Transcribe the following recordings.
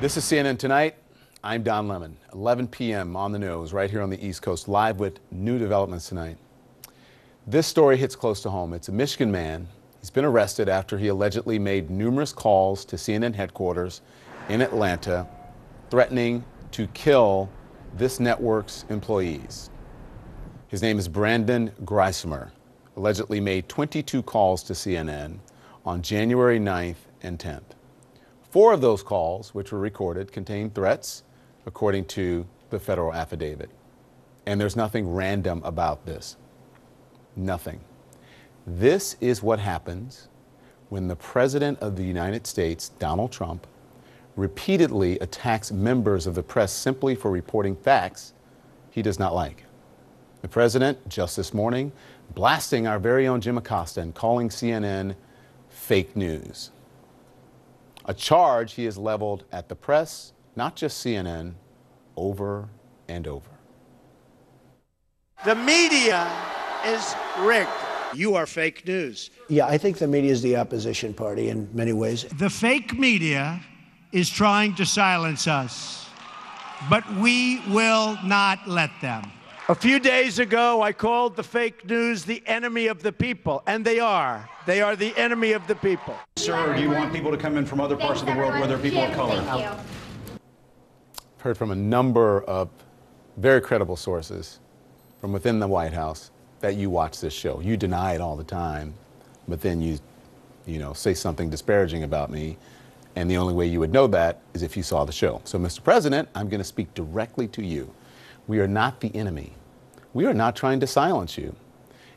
This is CNN Tonight. I'm Don Lemon. 11 p.m. on the nose, right here on the East Coast, live with new developments tonight. This story hits close to home. It's a Michigan man. He's been arrested after he allegedly made numerous calls to CNN headquarters in Atlanta, threatening to kill this network's employees. His name is Brandon Greisemer. Allegedly made 22 calls to CNN on January 9th and 10th. 4 of those calls, which were recorded, contained threats, according to the federal affidavit. And there's nothing random about this. Nothing. This is what happens when the President of the United States, Donald Trump, repeatedly attacks members of the press simply for reporting facts he does not like. The President, just this morning, blasting our very own Jim Acosta and calling CNN fake news. A charge he has leveled at the press, not just CNN, over and over. The media is rigged. You are fake news. Yeah, I think the media is the opposition party in many ways. The fake media is trying to silence us, but we will not let them. A few days ago, I called the fake news the enemy of the people, and they are. They are the enemy of the people. Sir, do you want people to come in from other parts of the world where there are people of color? I've heard from a number of very credible sources from within the White House that you watch this show. You deny it all the time, but then you say something disparaging about me, and the only way you would know that is if you saw the show. So, Mr. President, I'm going to speak directly to you. We are not the enemy. We are not trying to silence you.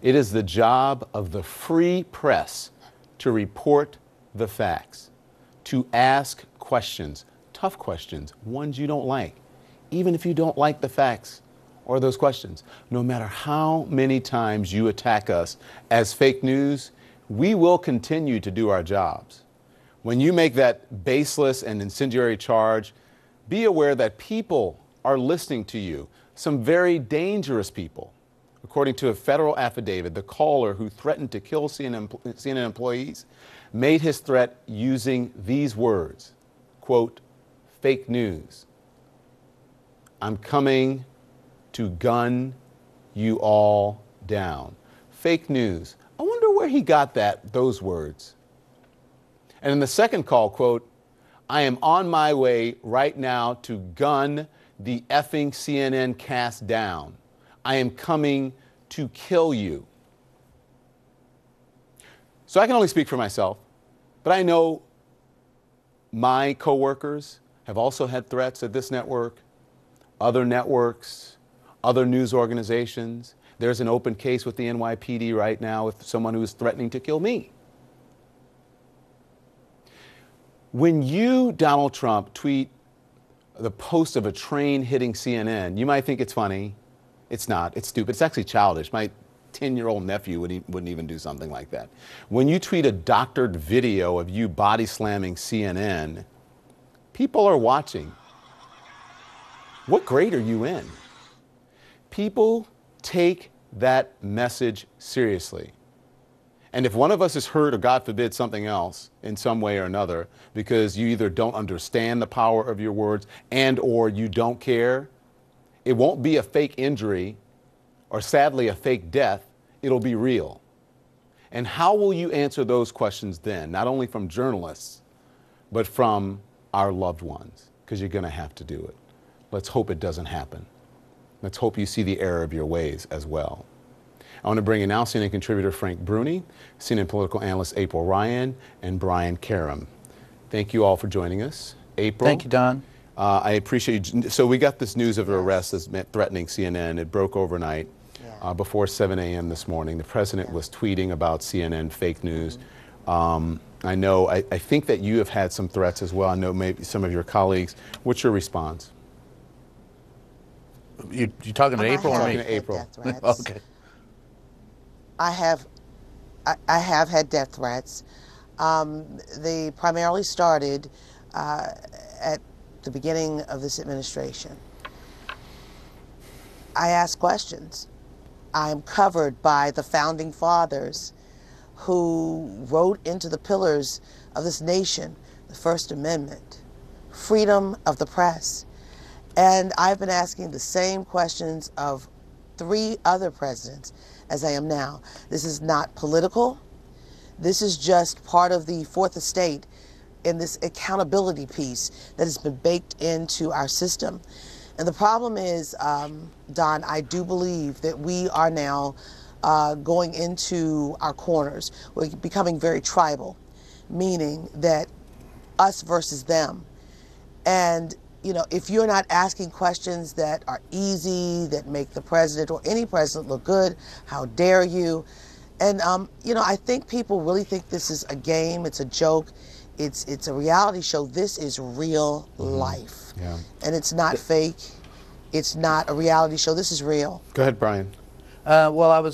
It is the job of the free press to report the facts, to ask questions, tough questions, ones you don't like, even if you don't like the facts or those questions. No matter how many times you attack us as fake news, we will continue to do our jobs. When you make that baseless and incendiary charge, be aware that people are listening to you, some very dangerous people. According to a federal affidavit, the caller who threatened to kill CNN employees made his threat using these words, quote, fake news. I'm coming to gun you all down. Fake news. I wonder where he got those words. And in the second call, quote, I am on my way right now to gun the effing CNN cast down. I am coming to kill you. So I can only speak for myself, but I know my coworkers have also had threats at this network, other networks, other news organizations. There's an open case with the NYPD right now with someone who is threatening to kill me. When you, Donald Trump, tweet the post of a train hitting CNN, you might think it's funny. It's not. It's stupid. It's actually childish. My 10-year-old nephew wouldn't even do something like that. When you tweet a doctored video of you body slamming CNN, people are watching. What grade are you in? People take that message seriously. And if one of us is hurt, or God forbid something else in some way or another, because you either don't understand the power of your words and or you don't care, it won't be a fake injury or sadly a fake death. It'll be real. And how will you answer those questions then? Not only from journalists, but from our loved ones, because you're going to have to do it. Let's hope it doesn't happen. Let's hope you see the error of your ways as well. I want to bring in now CNN contributor Frank Bruni, CNN political analyst April Ryan, and Brian Karam. Thank you all for joining us. April. Thank you, Don. I appreciate you. So we got this news of an arrest that's threatening CNN. It broke overnight before 7 a.m. this morning. The president was tweeting about CNN fake news. I think that you have had some threats as well. I know maybe some of your colleagues. What's your response? You talking to April? I'm talking to April. Okay. I have had death threats. They primarily started at the beginning of this administration. I ask questions. I am covered by the founding fathers who wrote into the pillars of this nation the First Amendment, freedom of the press. And I've been asking the same questions of 3 other presidents as I am now. This is not political. This is just part of the fourth estate in this accountability piece that has been baked into our system. And the problem is, Don, I do believe that we are now going into our corners. We're becoming very tribal, meaning that us versus them. And you know, if you're not asking questions that are easy, that make the president or any president look good, how dare you? And you know, I think people really think this is a game, it's a joke, it's a reality show. This is real life. Yeah. And it's not fake. It's not a reality show. This is real. Go ahead, Brian. Well,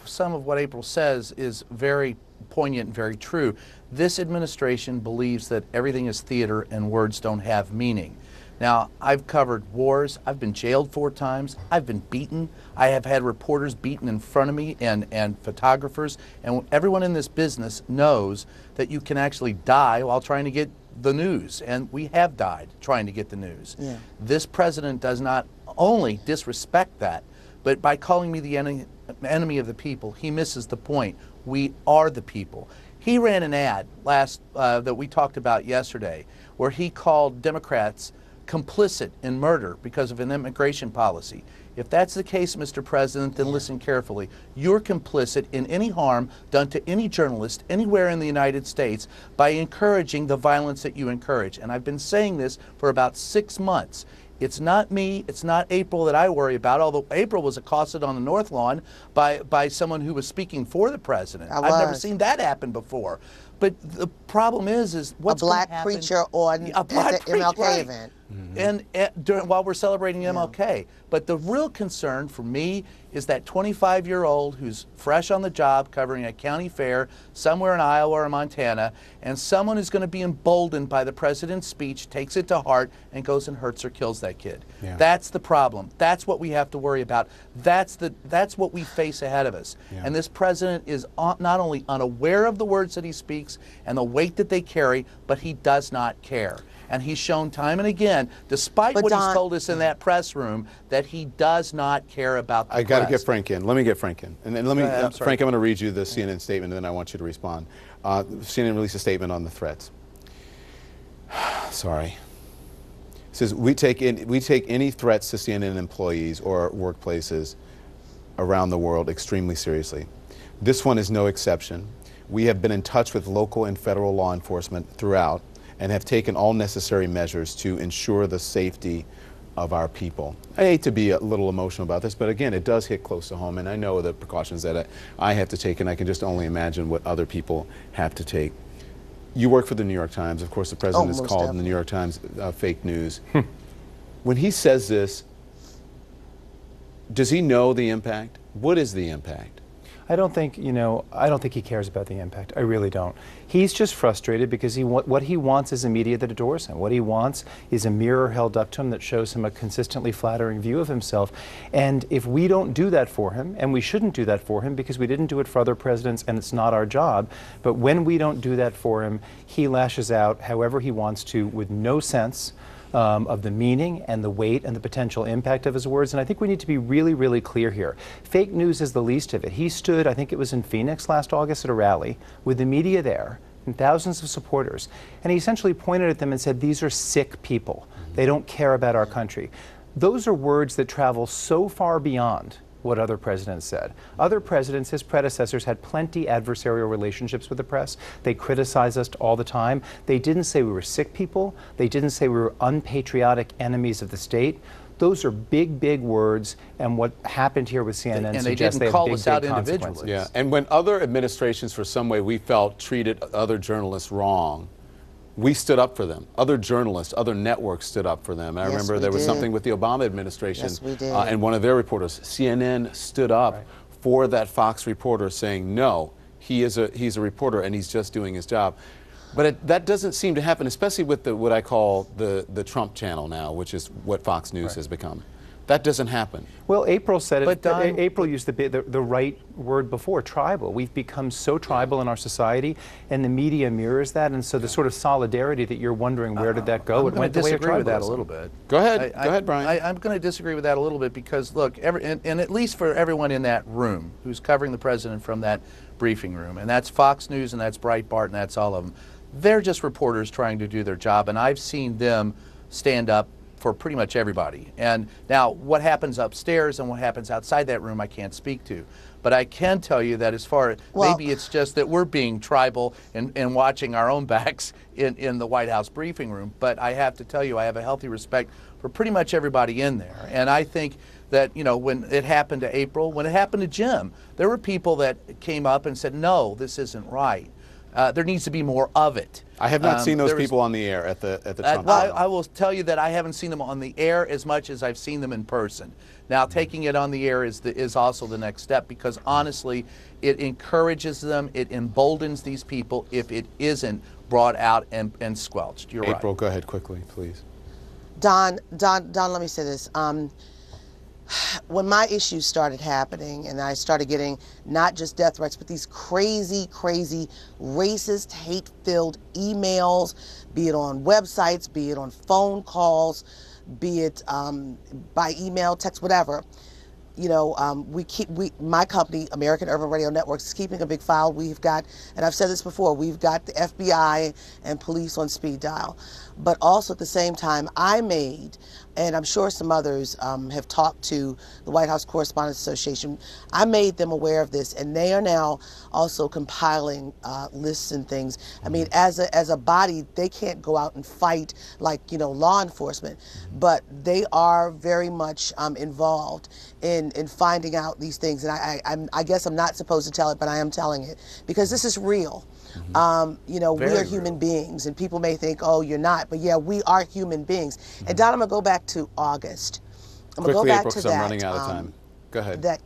some of what April says is very poignant and very true. This administration believes that everything is theater and words don't have meaning. Now, I've covered wars. I've been jailed 4 times. I've been beaten. I have had reporters beaten in front of me and photographers. And everyone in this business knows that you can actually die while trying to get the news. And we have died trying to get the news. Yeah. This president does not only disrespect that, but by calling me the enemy of the people, he misses the point. We are the people. He ran an ad that we talked about yesterday where he called Democrats complicit in murder because of an immigration policy. If that's the case, Mr. President, then listen carefully. You're complicit in any harm done to any journalist anywhere in the United States by encouraging the violence that you encourage. And I've been saying this for about 6 months. It's not me, it's not April that I worry about, although April was accosted on the North Lawn by someone who was speaking for the president. I've never seen that happen before. But the problem is what's a black preacher on a black at the MLK right. event. And while we're celebrating MLK. But the real concern for me is that 25-year-old who's fresh on the job covering a county fair somewhere in Iowa or Montana, and someone who's going to be emboldened by the president's speech, takes it to heart, and goes and hurts or kills that kid. Yeah. That's the problem. That's what we have to worry about. That's what we face ahead of us. Yeah. And this president is not only unaware of the words that he speaks and the weight that they carry, but he does not care. And he's shown time and again, despite what he's told us in that press room, that he does not care about the press. I got to get Frank in. Let me get Frank in. And then let me, Frank, I'm going to read you the CNN statement, and then I want you to respond. CNN released a statement on the threats. Sorry. It says, we take any threats to CNN employees or workplaces around the world extremely seriously. This one is no exception. We have been in touch with local and federal law enforcement throughout and have taken all necessary measures to ensure the safety of our people. I hate to be a little emotional about this, but again, it does hit close to home, and I know the precautions that I have to take, and I can just only imagine what other people have to take. You work for the New York Times. Of course, the president is called in the New York Times fake news. When he says this, does he know the impact? What is the impact? I don't think he cares about the impact. I really don't. He's just frustrated because what he wants is a media that adores him. What he wants is a mirror held up to him that shows him a consistently flattering view of himself. And if we don't do that for him, and we shouldn't do that for him because we didn't do it for other presidents and it's not our job, but when we don't do that for him, he lashes out however he wants to with no sense of the meaning and the weight and the potential impact of his words. And I think we need to be really, really clear here. Fake news is the least of it. He stood, I think it was in Phoenix last August at a rally with the media there and thousands of supporters. And he essentially pointed at them and said, these are sick people. They don't care about our country. Those are words that travel so far beyond what other presidents said. Other presidents, his predecessors, had plenty adversarial relationships with the press. They criticized us all the time. They didn't say we were sick people. They didn't say we were unpatriotic enemies of the state. Those are big, big words, and what happened here with CNN suggests they have big, big consequences. Yeah, and when other administrations, for some way we felt, treated other journalists wrong, we stood up for them. Other journalists, other networks stood up for them. I remember there was something with the Obama administration, and one of their reporters, CNN, stood up for that Fox reporter, saying, no, he's a reporter and he's just doing his job. But that doesn't seem to happen, especially with what I call the Trump channel now, which is what Fox News has become. That doesn't happen. Well, April said it. But Don, April used the right word before, tribal. We've become so tribal in our society, and the media mirrors that. And so the sort of solidarity that you're wondering, where did that go? I'm going to disagree with that a little bit. Go ahead. Go ahead, Brian. I'm going to disagree with that a little bit because, look, and at least for everyone in that room who's covering the president from that briefing room, and that's Fox News and that's Breitbart and that's all of them, they're just reporters trying to do their job, and I've seen them stand up for pretty much everybody. And now what happens upstairs and what happens outside that room I can't speak to. But I can tell you that as far as maybe it's just that we're being tribal and watching our own backs in the White House briefing room. But I have to tell you, I have a healthy respect for pretty much everybody in there. And I think that, you know, when it happened to April, when it happened to Jim, there were people that came up and said, no, this isn't right. There needs to be more of it. I have not seen those people on the air at the Trump well, I will tell you that I haven't seen them on the air as much as I've seen them in person. Now, taking it on the air is also the next step, because honestly, it encourages them, it emboldens these people if it isn't brought out and squelched. You're right. April, go ahead quickly, please. Don, let me say this. When my issues started happening and I started getting not just death threats, but these crazy, crazy, racist, hate-filled emails, be it on websites, be it on phone calls, be it by email, text, whatever, you know, my company, American Urban Radio Networks, is keeping a big file. We've got, and I've said this before, we've got the FBI and police on speed dial. But also at the same time, I made, and I'm sure some others have talked to the White House Correspondents Association, I made them aware of this, and they are now also compiling lists and things. I mean, as a body, they can't go out and fight like, you know, law enforcement, but they are very much involved in finding out these things. And I guess I'm not supposed to tell it, but I am telling it because this is real. You know, we are human beings, and people may think, oh, you're not, but yeah, we are human beings. And Don, I'm gonna go back to August. I'm gonna go back April, to 'cause that. I'm running out of time. Go ahead. That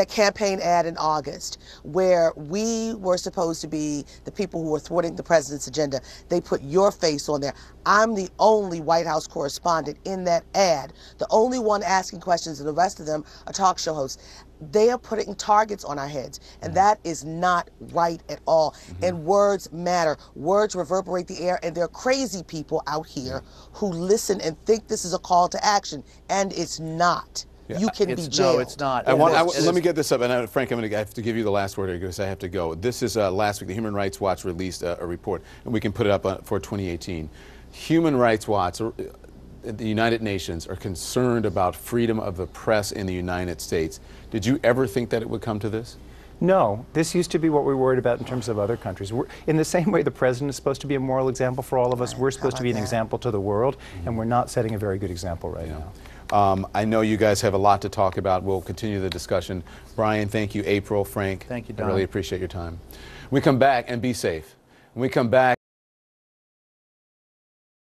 campaign ad in August, where we were supposed to be the people who were thwarting the president's agenda. They put your face on there. I'm the only White House correspondent in that ad, the only one asking questions, and the rest of them are talk show hosts. They are putting targets on our heads, and that is not right at all. And words matter. Words reverberate the air, and there are crazy people out here who listen and think this is a call to action, and it's not. You can be jailed. No, it's not. Let me get this up, and Frank, I have to give you the last word here because I have to go. This is last week, the Human Rights Watch released a report, and we can put it up for 2018. Human Rights Watch, the United Nations, are concerned about freedom of the press in the United States. Did you ever think that it would come to this? No, this used to be what we worried about in terms of other countries. In the same way the president is supposed to be a moral example for all of us, we're supposed to be an example to the world, and we're not setting a very good example right now. I know you guys have a lot to talk about. We'll continue the discussion. Brian, thank you. April, Frank, thank you, Don. I really appreciate your time. When we come back, and be safe. When we come back,